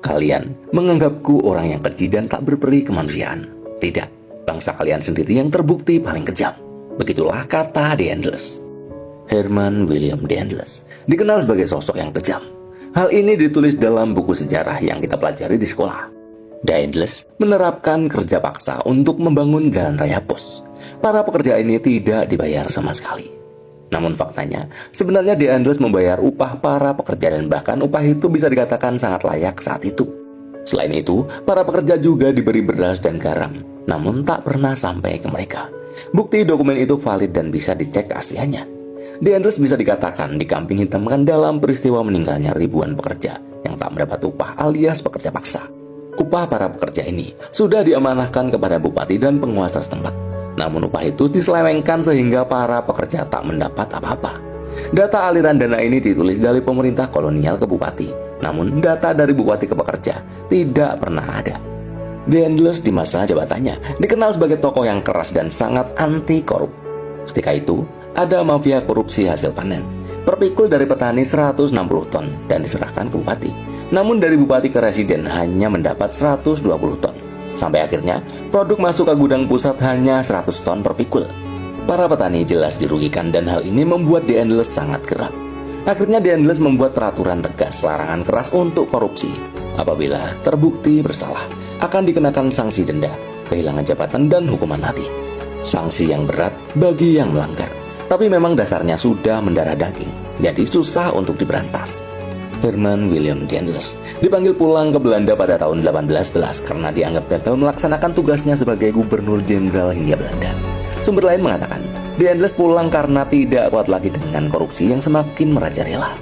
Kalian menganggapku orang yang keji dan tak berperi kemanusiaan. Tidak, bangsa kalian sendiri yang terbukti paling kejam. Begitulah kata The Endless. Herman William The Endless dikenal sebagai sosok yang kejam. Hal ini ditulis dalam buku sejarah yang kita pelajari di sekolah. The Endless menerapkan kerja paksa untuk membangun jalan raya pos. Para pekerja ini tidak dibayar sama sekali. Namun faktanya, sebenarnya The Endless membayar upah para pekerja dan bahkan upah itu bisa dikatakan sangat layak saat itu. Selain itu, para pekerja juga diberi beras dan garam, namun tak pernah sampai ke mereka. Bukti dokumen itu valid dan bisa dicek keasliannya. The Endless bisa dikatakan dikambing hitamkan dalam peristiwa meninggalnya ribuan pekerja yang tak mendapat upah alias pekerja paksa. Upah para pekerja ini sudah diamanahkan kepada bupati dan penguasa setempat. Namun upah itu diselewengkan sehingga para pekerja tak mendapat apa-apa. Data aliran dana ini ditulis dari pemerintah kolonial ke bupati. Namun data dari bupati ke pekerja tidak pernah ada. The Endless di masa jabatannya dikenal sebagai tokoh yang keras dan sangat anti korup. Ketika itu, ada mafia korupsi hasil panen. Per pikul dari petani 160 ton dan diserahkan ke bupati. Namun dari bupati ke residen hanya mendapat 120 ton. Sampai akhirnya, produk masuk ke gudang pusat hanya 100 ton per pikul. Para petani jelas dirugikan dan hal ini membuat The Endless sangat geram. Akhirnya The Endless membuat peraturan tegas larangan keras untuk korupsi. Apabila terbukti bersalah, akan dikenakan sanksi denda, kehilangan jabatan dan hukuman mati. Sanksi yang berat bagi yang melanggar. Tapi memang dasarnya sudah mendarah daging, jadi susah untuk diberantas. Herman William The Endless dipanggil pulang ke Belanda pada tahun 1811 karena dianggap gagal melaksanakan tugasnya sebagai gubernur jenderal Hindia Belanda. Sumber lain mengatakan, The Endless pulang karena tidak kuat lagi dengan korupsi yang semakin merajalela.